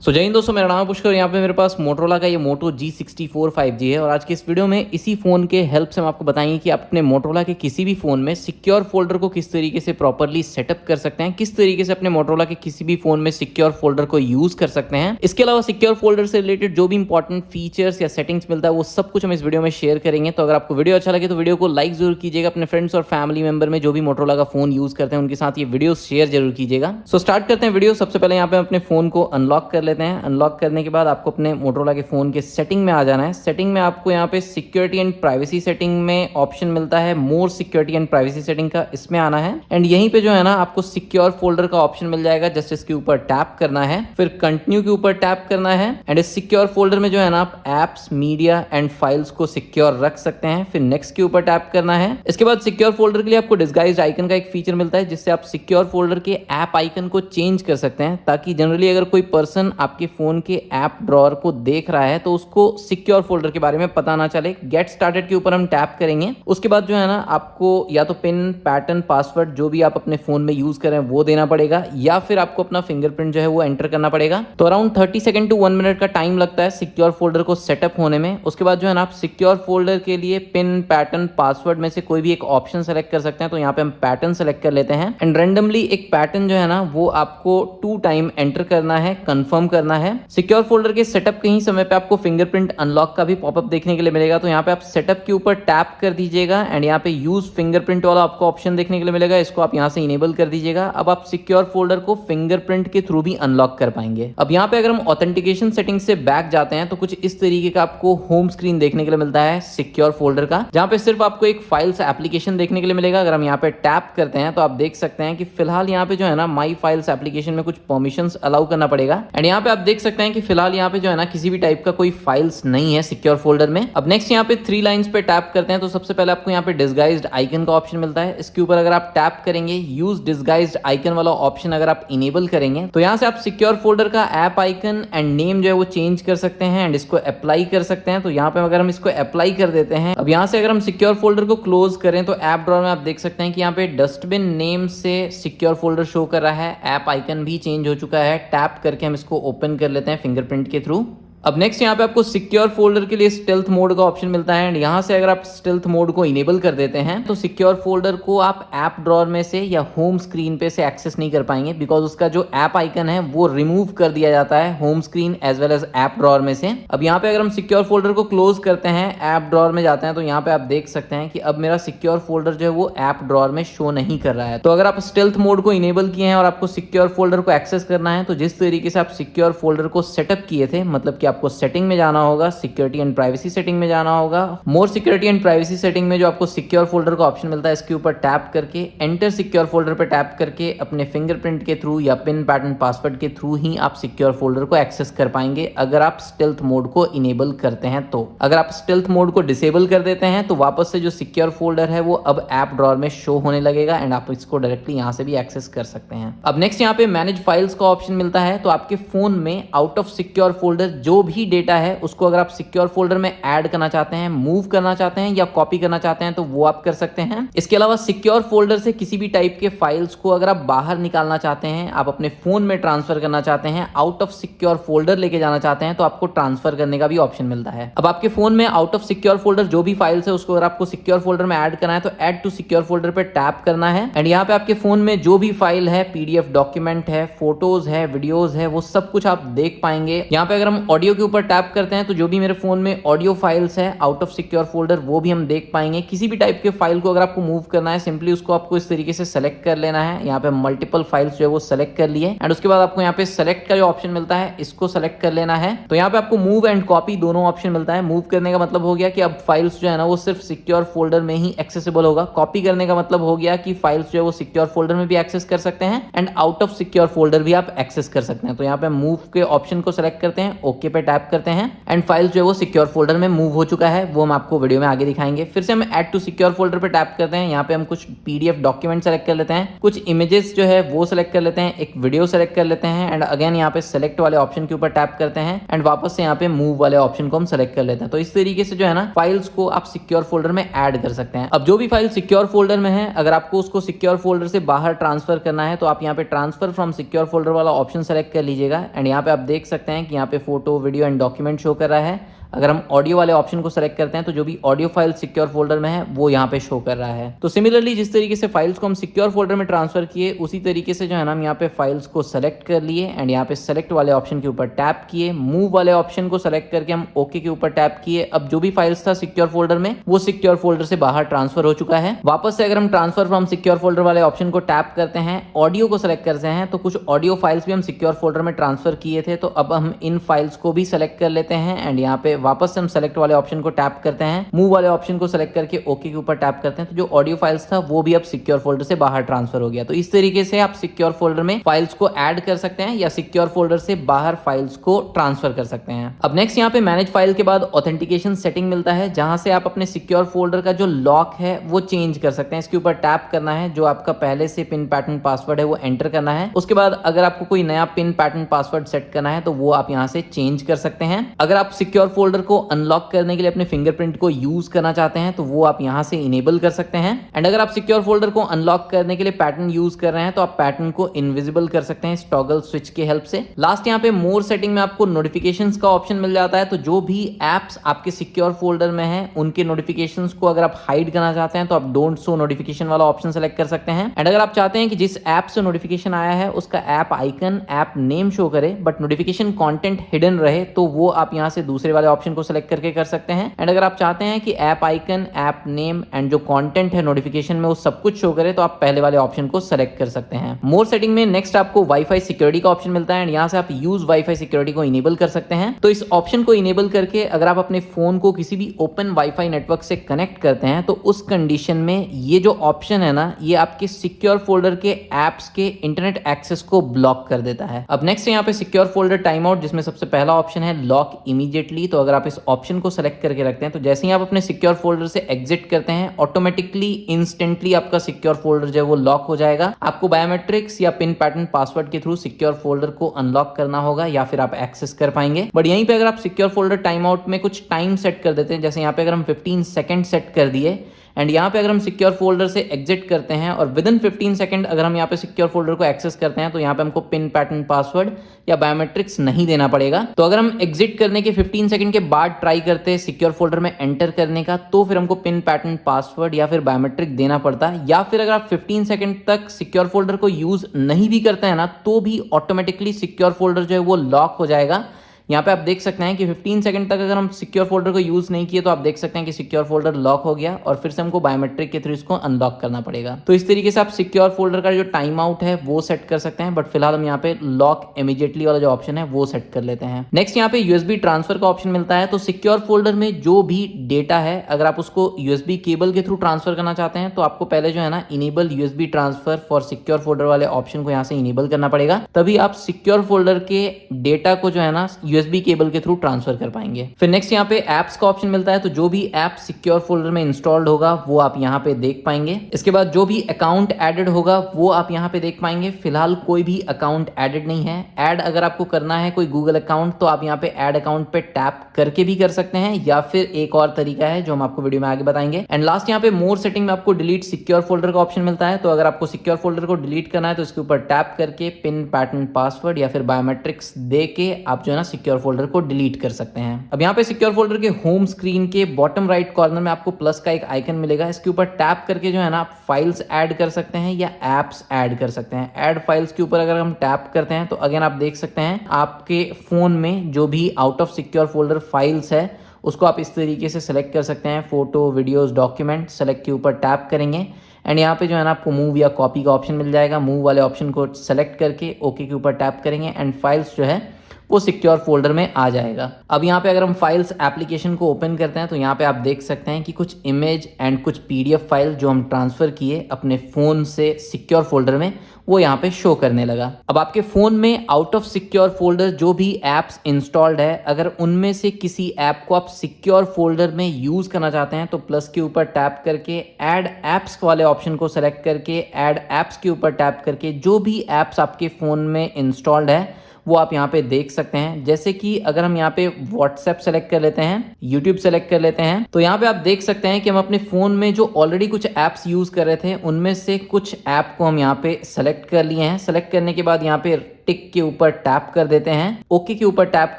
जय हिंद दोस्तों, मेरा नाम है पुष्कर। यहाँ पे मेरे पास मोटरोला का ये मोटो G64 5G है और आज के इस वीडियो में इसी फ़ोन के हेल्प से हम आपको बताएंगे कि आप अपने मोटरोला के किसी भी फ़ोन में सिक्योर फोल्डर को किस तरीके से प्रॉपरली सेटअप कर सकते हैं, किस तरीके से अपने मोटरोला के किसी भी फ़ोन में सिक्योर फोल्डर को यूज़ कर सकते हैं। इसके अलावा सिक्योर फोल्डर से रिलेटेड जो भी इंपॉर्टेंट फीचर्स या सेटिंग्स मिलता है वो सब कुछ हम इस वीडियो में शेयर करेंगे। तो अगर आपको वीडियो अच्छा लगे तो वीडियो को लाइक जरूर कीजिएगा, अपने फ्रेंड्स और फैमिली मेंबर में जो भी मोटरोला का फ़ोन यूज़ करते हैं उनके साथ ये वीडियो शेयर जरूर कीजिएगा। स्टार्ट करते हैं वीडियो। सबसे पहले यहाँ पे अपने फ़ोन को अनलॉक कर लेते हैं। अनलॉक करने के बाद आपको अपने मोटरोला के फ़ोन के सेटिंग में आ जाना है। सेटिंग में आपको यहाँ पे सिक्योरिटी एंड प्राइवेसी सेटिंग में ऑप्शन मिलता है मोर सिक्योरिटी एंड प्राइवेसी सेटिंग का, इसमें आना है एंड यहीं पे जो है ना आपको सिक्योर फोल्डर का ऑप्शन मिल जाएगा। जस्ट इसके ऊपर टैप करना है, फिर कंटिन्यू के ऊपर टैप करना है एंड इस सिक्योर फोल्डर में जो है ना आप एप्स, मीडिया एंड फाइल्स को सिक्योर रख सकते हैं। फिर नेक्स्ट के ऊपर टैप करना है। इसके बाद सिक्योर फोल्डर के लिए आपको डिस्गाइज्ड आइकन का एक फीचर मिलता है जिससे आप सिक्योर फोल्डर के ऐप आइकन को चेंज कर सकते हैं, ताकि जनरली अगर कोई पर्सन आपके फोन के ऐप ड्रॉअर को देख रहा है तो उसको सिक्योर फोल्डर के बारे में पता ना चले। गेट स्टार्टेड के ऊपर हम टैप करेंगे। उसके बाद जो है ना आपको या तो पिन, पैटर्न, पासवर्ड जो भी आप अपने फोन में यूज करें वो देना पड़ेगा, या फिर आपको अपना फिंगरप्रिंट जो है वो एंटर करना पड़ेगा। तो अराउंड 30 सेकंड टू 1 मिनट का टाइम लगता है सिक्योर फोल्डर को सेटअप होने में। उसके बाद जो है ना आप सिक्योर फोल्डर के लिए पिन, पैटर्न, पासवर्ड में से कोई भी एक ऑप्शन सेलेक्ट कर सकते हैं। तो यहाँ पे हम पैटर्न सेलेक्ट कर लेते हैं एंड रेंडमली एक पैटर्न जो है ना वो आपको 2 टाइम एंटर करना है, कंफर्म करना है। सिक्योर फोल्डर के सेटअप के ही समय पे आपको फिंगरप्रिंट अनलॉक का भी पॉपअप देखने के लिए मिलेगा। तो यहाँ पे आप सेटअप के ऊपर टैप कर दीजिएगा एंड यहाँ पे यूज फिंगरप्रिंट वाला आपको ऑप्शन देखने के लिए मिलेगा। इसको आप यहाँ से इनेबल कर दीजिएगा। अब आप सिक्योर फोल्डर को फिंगरप्रिंट के थ्रू भी अनलॉक कर पाएंगे। अब यहाँ पे अगर हम ऑथेंटिकेशन सेटिंग से बैक जाते हैं तो कुछ इस तरीके का आपको होम स्क्रीन देखने के लिए मिलता है सिक्योर फोल्डर का, जहाँ पे सिर्फ आपको एक फाइल्स एप्लीकेशन देखने के लिए मिलेगा। अगर हम यहाँ पे टैप करते हैं तो आप देख सकते हैं कि फिलहाल यहाँ पे जो है ना माई फाइल्स एप्लीकेशन में कुछ परमिशंस अलाउ करना पड़ेगा एंड यहाँ पे आप देख सकते हैं कि फिलहाल यहाँ पे जो है ना किसी भी टाइप का कोई फाइल्स नहीं है सिक्योर फोल्डर में। अब नेक्स्ट यहाँ पे 3 लाइंस पे टैप करते हैं तो सबसे पहले आपको यहाँ पे डिस्गाइज्ड आइकन का ऑप्शन मिलता है। इसके ऊपर अगर आप टैप करेंगे, यूज डिस्गाइज्ड आइकन वाला ऑप्शन अगर आप इनेबल करेंगे तो यहाँ से आप सिक्योर फोल्डर का ऐप आइकन एंड नेम जो है वो चेंज कर सकते हैं एंड इसको अप्लाई कर सकते हैं। तो यहाँ पे अगर हम इसको अप्लाई कर देते हैं, अब यहाँ से अगर हम सिक्योर फोल्डर को क्लोज करें तो ऐप ड्रॉअर में आप देख सकते हैं कि यहाँ पे डस्टबिन नेम से सिक्योर फोल्डर शो कर रहा है। ऐप आइकन भी चेंज हो चुका है। टैप करके हम इसको ओपन कर लेते हैं फिंगरप्रिंट के थ्रू। अब नेक्स्ट यहाँ पे आपको सिक्योर फोल्डर के लिए स्टेल्थ मोड का ऑप्शन मिलता है एंड यहाँ से अगर आप स्टेल्थ मोड को इनेबल कर देते हैं तो सिक्योर फोल्डर को आप ऐप ड्रॉअर में से या होम स्क्रीन पे से एक्सेस नहीं कर पाएंगे, बिकॉज उसका जो ऐप आइकन है वो रिमूव कर दिया जाता है home screen as well as app drawer में से। अब यहाँ पे अगर हम सिक्योर फोल्डर को क्लोज करते हैं, ऐप ड्रॉअर में जाते हैं तो यहाँ पे आप देख सकते हैं कि अब मेरा सिक्योर फोल्डर जो है वो ऐप ड्रॉअर में शो नहीं कर रहा है। तो अगर आप स्टेल्थ मोड को इनेबल किए हैं और आपको सिक्योर फोल्डर को एक्सेस करना है तो जिस तरीके से आप सिक्योर फोल्डर को सेटअप किए थे, मतलब कि आपको सेटिंग में जाना होगा, सिक्योरिटी एंड प्राइवेसी सेटिंग में जाना होगा। मोर सिक्योरिटी एंड प्राइवेसी सेटिंग में जो आपको सिक्योर फोल्डर का ऑप्शन मिलता है इसके ऊपर टैप करके एंटर सिक्योर फोल्डर पे टैप करके अपने फिंगरप्रिंट के थ्रू या पिन, पैटर्न, पासवर्ड के थ्रू ही आप सिक्योर फोल्डर को एक्सेस कर पाएंगे अगर आप स्टेल्थ मोड को इनेबल करते हैं। तो अगर आप स्टेल्थ मोड को डिसेबल कर देते हैं तो वापस से जो सिक्योर फोल्डर है वो अब ऐप ड्रॉअर में शो होने लगेगा एंड आप इसको डायरेक्टली यहाँ से भी एक्सेस कर सकते हैं। अब नेक्स्ट यहाँ पे मैनेज फाइल्स का ऑप्शन मिलता है। तो आपके फोन में आउट ऑफ सिक्योर फोल्डर जो भी डेटा है उसको अगर आप सिक्योर फोल्डर में ऐड करना चाहते हैं, मूव करना चाहते हैं या कॉपी करना चाहते हैं तो वो आप कर सकते हैं। इसके अलावा सिक्योर फोल्डर से किसी भी टाइप के फाइल्स को अगर आप बाहर निकालना चाहते हैं, आप अपने फोन में ट्रांसफर करना चाहते हैं, आउट ऑफ सिक्योर फोल्डर लेके जाना चाहते हैं तो आपको ट्रांसफर करने का भी ऑप्शन मिलता है। अब आपके फोन में आउट ऑफ सिक्योर फोल्डर जो भी फाइल्स है उसको अगर आपको सिक्योर फोल्डर में ऐड करना है तो ऐड टू सिक्योर फोल्डर पे टैप करना है एंड यहाँ पे आपके फोन में जो भी फाइल है, पीडीएफ डॉक्यूमेंट है, फोटोज है, वीडियोज है, वो सब कुछ आप देख पाएंगे। यहाँ पे अगर हम ऑडियो के ऊपर टैप करते हैं तो जो भी मेरे फोन में ऑडियो फाइल्स है आउट ऑफ सिक्योर फोल्डर वो भी हम देख पाएंगे। किसी भी टाइप के फाइल को अगर आपको मूव करना है, सिंपली उसको आपको इस तरीके से सेलेक्ट कर लेना है। यहाँ पे मल्टीपल फाइल्स जो है वो सेलेक्ट कर लिए एंड उसके बाद आपको यहाँ पे सेलेक्ट का जो ऑप्शन मिलता है इसको सेलेक्ट कर लेना है। तो यहाँ पे आपको मूव एंड कॉपी दोनों ऑप्शन मिलता है। मूव करने का मतलब हो गया कि अब फाइल्स जो है ना वो सिर्फ सिक्योर फोल्डर में ही एक्सेसिबल होगा। कॉपी करने का मतलब हो गया कि फाइल्स जो है वो सिक्योर फोल्डर में भी एक्सेस कर सकते हैं and out of secure folder भी आप एक्सेस कर सकते हैं। तो यहाँ पे मूव के ऑप्शन को सेलेक्ट करते हैं, ओके पे पे टैप करते हैं एंड फाइल्स जो है वो सिक्योर फोल्डर में मूव हो चुका है, वो हम आपको वीडियो में आगे दिखाएंगे। फिर से हम ऐड टू सिक्योर फोल्डर पे टैप करते हैं, यहाँ पे हम कुछ पीडीएफ डॉक्यूमेंट सेलेक्ट कर लेते हैं, कुछ इमेजेस जो है वो सेलेक्ट कर लेते हैं, एक वीडियो सेलेक्ट कर लेते हैं एंड अगेन यहाँ पे सेलेक्ट वाले ऑप्शन के ऊपर टैप करते हैं एंड वापस से यहाँ पे मूव वाले ऑप्शन को हम सेलेक्ट कर लेते हैं। तो इस तरीके से जो है ना फाइल्स को आप सिक्योर फोल्डर में ऐड कर सकते हैं। अब जो भी फाइल सिक्योर फोल्डर में है, अगर आपको उसको सिक्योर फोल्डर से बाहर ट्रांसफर करना है तो आप यहाँ पे ट्रांसफर फ्रॉम सिक्योर फोल्डर वाला ऑप्शन सेलेक्ट कर लीजिएगा एंड यहाँ पे आप देख सकते हैं कि यहाँ पे photo, video and document show कर रहा है। अगर हम ऑडियो वाले ऑप्शन को सेलेक्ट करते हैं तो जो भी ऑडियो फाइल सिक्योर फोल्डर में है वो यहाँ पे शो कर रहा है। तो सिमिलरली जिस तरीके से फाइल्स को हम सिक्योर फोल्डर में ट्रांसफर किए, उसी तरीके से जो है ना हम यहाँ पे फाइल्स को सेलेक्ट कर लिए एंड यहाँ पे सेलेक्ट वाले ऑप्शन के ऊपर टैप किए, मूव वाले ऑप्शन को सेलेक्ट करके हम ओके के ऊपर टैप किए। अब जो भी फाइल्स था सिक्योर फोल्डर में वो सिक्योर फोल्डर से बाहर ट्रांसफर हो चुका है। वापस से अगर हम ट्रांसफर फ्रॉम सिक्योर फोल्डर वाले ऑप्शन को टैप करते हैं, ऑडियो को सेलेक्ट करते हैं, तो कुछ ऑडियो फाइल्स भी हम सिक्योर फोल्डर में ट्रांसफर किए थे, तो अब हम इन फाइल्स को भी सेलेक्ट कर लेते हैं एंड यहाँ पे वापस से हम सेलेक्ट वाले ऑप्शन को टैप करते हैं, मूव वाले ऑप्शन को सेलेक्ट करके ओके के ऊपर टैप करते हैं। तो जो ऑडियो फाइल्स था वो भी अब सिक्योर फोल्डर से बाहर ट्रांसफर हो गया। तो इस तरीके से आप सिक्योर फोल्डर में फाइल्स को ऐड कर सकते हैं या सिक्योर फोल्डर से बाहर फाइल्स को ट्रांसफर कर सकते हैं। अब नेक्स्ट यहाँ पे मैनेज फाइल के बाद ऑथेंटिकेशन सेटिंग मिलता है, जहां से आप अपने सिक्योर फोल्डर का जो लॉक है वो चेंज कर सकते हैं। इसके ऊपर टैप करना है, जो आपका पहले से पिन पैटर्न पासवर्ड है वो एंटर करना है। उसके बाद अगर आपको कोई नया पिन पैटर्न पासवर्ड सेट करना है तो वो आप यहाँ से चेंज कर सकते हैं। अगर आप सिक्योर फोल्डर को अनलॉक करने के लिए अपने फिंगरप्रिंट को यूज करना चाहते हैं तो वो आप यहां से इनेबल कर सकते हैं एंड अगर आप सिक्योर फोल्डर को अनलॉक करने के लिए पैटर्न यूज कर रहे हैं तो आप पैटर्न को इनविजिबल कर सकते हैं इस टॉगल स्विच के हेल्प से। लास्ट यहाँ पे मोर सेटिंग में आपको नोटिफिकेशंस का ऑप्शन मिल जाता है, तो जो भी एप्स आपके सिक्योर फोल्डर में है उनके नोटिफिकेशंस को अगर आप हाइड करना चाहते हैं तो आप डोंट शो नोटिफिकेशन वाला ऑप्शन सेलेक्ट कर सकते हैं एंड अगर आप चाहते हैं कि जिस ऐप से नोटिफिकेशन आया है उसका app icon, app name show करे बट नोटिफिकेशन कंटेंट हिडन रहे, तो वो आप यहां से दूसरे वाले ऑप्शन को सेलेक्ट करके कर सकते हैं एंड अगर आप चाहते हैं कि app icon, app name and जो कंटेंट है नोटिफिकेशन में वो सब कुछ शो करे तो आप पहले वाले ऑप्शन को सेलेक्ट कर सकते हैं। मोर सेटिंग में नेक्स्ट आपको वाईफाई सिक्योरिटी का ऑप्शन मिलता है एंड यहाँ से आप यूज वाईफाई सिक्योरिटी को इनेबल कर सकते हैं। तो इस ऑप्शन को इनेबल करके अगर आप अपने फोन को किसी भी ओपन वाईफाई नेटवर्क से कनेक्ट करते हैं तो उस कंडीशन में ये जो ऑप्शन है ना ये आपके सिक्योर फोल्डर के एप्स के इंटरनेट एक्सेस को ब्लॉक कर देता है। अब नेक्स्ट यहाँ पे सिक्योर फोल्डर टाइम आउट, जिसमें सबसे पहला ऑप्शन है लॉक इमीडिएटली। तो अगर आप इस ऑप्शन को सेलेक्ट करके रखते हैं तो जैसे ही आप अपने सिक्योर फोल्डर से एग्जिट करते हैं ऑटोमेटिकली इंस्टेंटली आपका सिक्योर फोल्डर जो है वो लॉक हो जाएगा। आपको बायोमेट्रिक्स या पिन पैटर्न पासवर्ड के थ्रू सिक्योर फोल्डर को अनलॉक करना होगा या फिर आप एक्सेस कर पाएंगे। बट यहीं पे अगर आप सिक्योर फोल्डर टाइम आउट में कुछ टाइम सेट कर देते हैं, जैसे यहाँ पे अगर हम 15 सेकंड सेट कर दिए एंड यहाँ पे अगर हम सिक्योर फोल्डर से एग्जिट करते हैं और विद इन 15 सेकंड अगर हम यहाँ पे सिक्योर फोल्डर को एक्सेस करते हैं तो यहाँ पे हमको पिन पैटर्न पासवर्ड या बायोमेट्रिक्स नहीं देना पड़ेगा। तो अगर हम एग्जिट करने के 15 सेकंड के बाद ट्राई करते हैं सिक्योर फोल्डर में एंटर करने का तो फिर हमको पिन पैटर्न पासवर्ड या फिर बायोमेट्रिक देना पड़ता है, या फिर अगर आप 15 सेकंड तक सिक्योर फोल्डर को यूज नहीं भी करते हैं ना तो भी ऑटोमेटिकली सिक्योर फोल्डर जो है वो लॉक हो जाएगा। यहाँ पे आप देख सकते हैं कि 15 सेकंड तक अगर हम सिक्योर फोल्डर को यूज नहीं किए तो आप देख सकते हैं कि सिक्योर फोल्डर लॉक हो गया और फिर से हमको बायोमेट्रिक के थ्रू इसको अनलॉक करना पड़ेगा। तो इस तरीके से आप सिक्योर फोल्डर का जो टाइम आउट है वो सेट कर सकते हैं, बट फिलहाल हम यहाँ पे लॉक इमीडिएटली वाला जो ऑप्शन है वो सेट कर लेते हैं। नेक्स्ट यहाँ पे यूएसबी ट्रांसफर का ऑप्शन मिलता है। तो सिक्योर फोल्डर में जो भी डेटा है अगर आप उसको यूएसबी केबल के थ्रू ट्रांसफर करना चाहते हैं तो आपको पहले जो है ना enable USB transfer for secure folder वाले ऑप्शन को यहाँ से इनेबल करना पड़ेगा, तभी आप सिक्योर फोल्डर के डेटा को जो है ना यूएसबी केबल के थ्रू ट्रांसफर कर पाएंगे। फिर नेक्स्ट यहाँ पे एप्स का ऑप्शन मिलता है। तो जो भी ऐप सिक्योर फोल्डर में इंस्टॉल्ड होगा वो आप यहाँ पे देख पाएंगे। इसके बाद जो भी अकाउंट एडेड होगा वो आप यहाँ पे देख पाएंगे। फिलहाल कोई भी अकाउंट एडेड नहीं है। ऐड अगर आपको करना है कोई गूगल अकाउंट तो आप यहाँ पे ऐड अकाउंट पे टैप करके भी कर सकते हैं, या फिर एक और तरीका है जो हम आपको वीडियो में आगे बताएंगे। एंड लास्ट यहाँ पे मोर सेटिंग में आपको डिलीट सिक्योर फोल्डर का ऑप्शन मिलता है। तो अगर आपको सिक्योर फोल्डर को डिलीट करना है तो इसके ऊपर टैप करके पिन पैटर्न पासवर्ड या फिर बायोमेट्रिक्स दे के आप जो है ना सिक्योर फोल्डर को डिलीट कर सकते हैं। अब यहाँ पे सिक्योर फोल्डर के होम स्क्रीन के बॉटम राइट कॉर्नर में आपको प्लस का एक आइकन मिलेगा। इसके ऊपर टैप करके जो है ना आप फाइल्स ऐड कर सकते हैं या एप्स ऐड कर सकते हैं। ऐड फाइल्स के ऊपर अगर हम टैप करते हैं तो अगेन आप देख सकते हैं आपके फोन में जो भी out of secure folder files है उसको आप इस तरीके से सिलेक्ट कर सकते हैं। फोटो, वीडियोस, डॉक्यूमेंट सेलेक्ट के ऊपर टैप करेंगे एंड यहाँ पे जो है ना आपको मूव या कॉपी का ऑप्शन मिल जाएगा। मूव वाले ऑप्शन को सेलेक्ट करके ओके के ऊपर टैप करेंगे एंड फाइल्स जो है वो सिक्योर फोल्डर में आ जाएगा। अब यहाँ पे अगर हम फाइल्स एप्लीकेशन को ओपन करते हैं तो यहाँ पे आप देख सकते हैं कि कुछ इमेज एंड कुछ PDF फाइल जो हम ट्रांसफर किए अपने फोन से सिक्योर फोल्डर में, वो यहाँ पे शो करने लगा। अब आपके फोन में आउट ऑफ सिक्योर फोल्डर जो भी एप्स इंस्टॉल्ड है, अगर उनमें से किसी ऐप को आप सिक्योर फोल्डर में यूज करना चाहते हैं तो प्लस के ऊपर टैप करके ऐड एप्स वाले ऑप्शन को सेलेक्ट करके ऐड एप्स के ऊपर टैप करके जो भी एप्स आपके फोन में इंस्टॉल्ड है वो आप यहाँ पे देख सकते हैं। जैसे कि अगर हम यहाँ पे WhatsApp सेलेक्ट कर लेते हैं, YouTube सेलेक्ट कर लेते हैं, तो यहाँ पे आप देख सकते हैं कि हम अपने फोन में जो ऑलरेडी कुछ ऐप्स यूज कर रहे थे उनमें से कुछ ऐप को हम यहाँ पे सेलेक्ट कर लिए हैं। सेलेक्ट करने के बाद यहाँ पे टिक के ऊपर टैप कर देते हैं, ओके के ऊपर टैप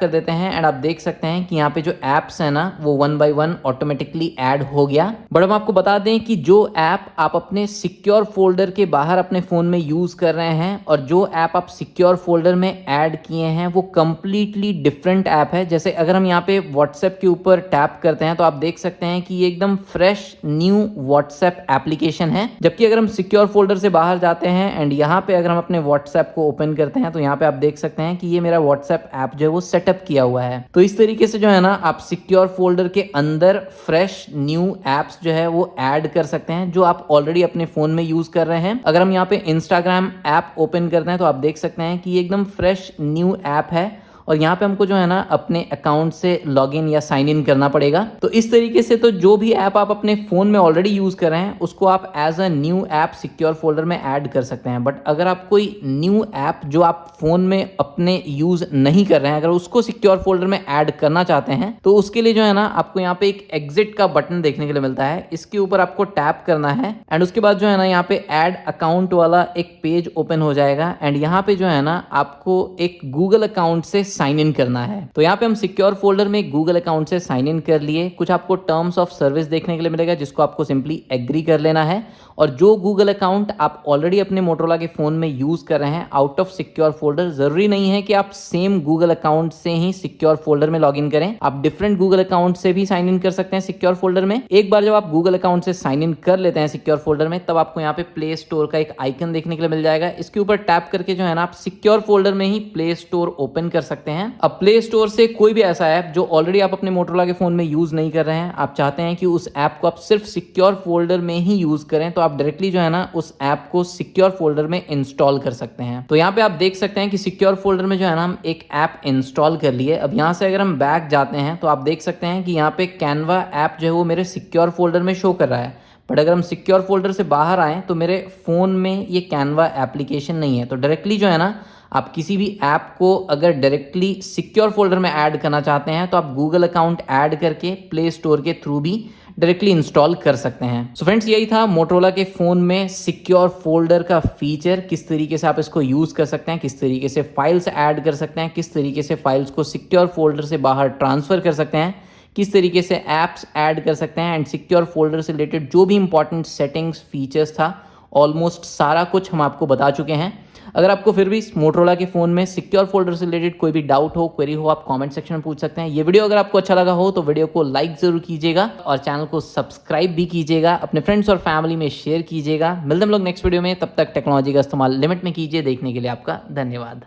कर देते हैं एंड आप देख सकते हैं कि यहाँ पे जो एप्स है ना वो 1 बाय 1 ऑटोमेटिकली ऐड हो गया। बट हम आपको बता दें कि जो ऐप आप अपने सिक्योर फोल्डर के बाहर अपने फोन में यूज कर रहे हैं और जो ऐप आप सिक्योर फोल्डर में ऐड किए हैं वो कंप्लीटली डिफरेंट ऐप है। जैसे अगर हम यहाँ पे WhatsApp के ऊपर टैप करते हैं तो आप देख सकते हैं कि ये एकदम फ्रेश न्यू WhatsApp एप्लीकेशन है, जबकि अगर हम सिक्योर फोल्डर से बाहर जाते हैं एंड यहाँ पे अगर हम अपने WhatsApp को ओपन करते हैं तो यहाँ पे आप देख सकते हैं कि ये मेरा WhatsApp ऐप जो है वो सेटअप किया हुआ है। तो इस तरीके से जो है ना आप सिक्योर फोल्डर के अंदर फ्रेश न्यू एप्स जो है वो ऐड कर सकते हैं जो आप ऑलरेडी अपने फोन में यूज कर रहे हैं। अगर हम यहाँ पे Instagram ऐप ओपन करते हैं तो आप देख सकते हैं कि ये एकदम फ्रेश न्यू ऐप है और यहाँ पे हमको जो है ना अपने अकाउंट से लॉगिन या साइन इन करना पड़ेगा। तो इस तरीके से तो जो भी ऐप आप अपने फोन में ऑलरेडी यूज कर रहे हैं उसको आप as a new app secure folder में ऐड कर सकते हैं। बट अगर आप कोई न्यू ऐप जो आप फोन में अपने यूज नहीं कर रहे हैं अगर उसको सिक्योर फोल्डर में ऐड करना चाहते हैं तो उसके लिए जो है ना आपको यहाँ पे एक एग्जिट का बटन देखने के लिए मिलता है, इसके ऊपर आपको टैप करना है एंड उसके बाद जो है ना यहाँ पे ऐड अकाउंट वाला एक पेज ओपन हो जाएगा एंड यहाँ पे जो है ना आपको एक गूगल अकाउंट से साइन इन करना है। तो यहाँ पे हम सिक्योर फोल्डर में गूगल अकाउंट से साइन इन कर लिए। कुछ आपको टर्म्स ऑफ सर्विस देखने के लिए मिलेगा जिसको आपको सिंपली एग्री कर लेना है और जो गूगल अकाउंट आप ऑलरेडी अपने मोटोरोला के फोन में यूज कर रहे हैं आउट ऑफ सिक्योर फोल्डर, जरूरी नहीं है कि आप सेम गूगल अकाउंट से ही सिक्योर फोल्डर में लॉग इन करें, आप डिफरेंट गूगल अकाउंट से भी साइन इन कर सकते हैं सिक्योर फोल्डर में। एक बार जब आप गूगल अकाउंट से साइन इन कर लेते हैं सिक्योर फोल्डर में तब आपको यहाँ पे प्ले स्टोर का एक आइकन देखने के लिए मिल जाएगा। इसके ऊपर टैप करके जो है ना आप सिक्योर फोल्डर में ही प्ले स्टोर ओपन कर सकते हैं। अब प्ले स्टोर से कोई भी ऐसा ऐप जो ऑलरेडी आप अपने मोटोरोला के फोन में यूज नहीं कर रहे हैं, आप चाहते हैं कि उस ऐप को आप सिर्फ सिक्योर फोल्डर में ही यूज करें, तो आप डायरेक्टली जो है ना उस ऐप को सिक्योर फोल्डर में इंस्टॉल कर सकते हैं। तो यहाँ पे आप देख सकते हैं कि सिक्योर फोल्डर में जो है ना हम एक ऐप इंस्टॉल कर लिए। अब यहाँ से अगर हम बैक जाते हैं तो आप देख सकते हैं कि यहाँ पे कैनवा ऐप जो है वो मेरे सिक्योर फोल्डर में शो कर रहा है। बट अगर हम सिक्योर फोल्डर से बाहर आए तो मेरे फोन में ये कैनवा एप्लीकेशन नहीं है। तो डायरेक्टली जो है ना आप किसी भी ऐप को अगर डायरेक्टली सिक्योर फोल्डर में ऐड करना चाहते हैं तो आप गूगल अकाउंट ऐड करके प्ले स्टोर के थ्रू भी डायरेक्टली इंस्टॉल कर सकते हैं। सो फ्रेंड्स, यही था मोटोरोला के फोन में सिक्योर फोल्डर का फीचर, किस तरीके से आप इसको यूज कर सकते हैं, किस तरीके से फाइल्स ऐड कर सकते हैं, किस तरीके से फाइल्स को सिक्योर फोल्डर से बाहर ट्रांसफर कर सकते हैं, किस तरीके से ऐप्स ऐड कर सकते हैं एंड सिक्योर फोल्डर से रिलेटेड जो भी इंपॉर्टेंट सेटिंग्स फीचर्स था ऑलमोस्ट सारा कुछ हम आपको बता चुके हैं। अगर आपको फिर भी मोटोरोला के फोन में सिक्योर फोल्डर से रिलेटेड कोई भी डाउट हो, क्वेरी हो, आप कमेंट सेक्शन में पूछ सकते हैं। ये वीडियो अगर आपको अच्छा लगा हो तो वीडियो को लाइक जरूर कीजिएगा और चैनल को सब्सक्राइब भी कीजिएगा, अपने फ्रेंड्स और फैमिली में शेयर कीजिएगा। मिलते हम लोग नेक्स्ट वीडियो में, तब तक टेक्नोलॉजी का इस्तेमाल लिमिट में कीजिए। देखने के लिए आपका धन्यवाद।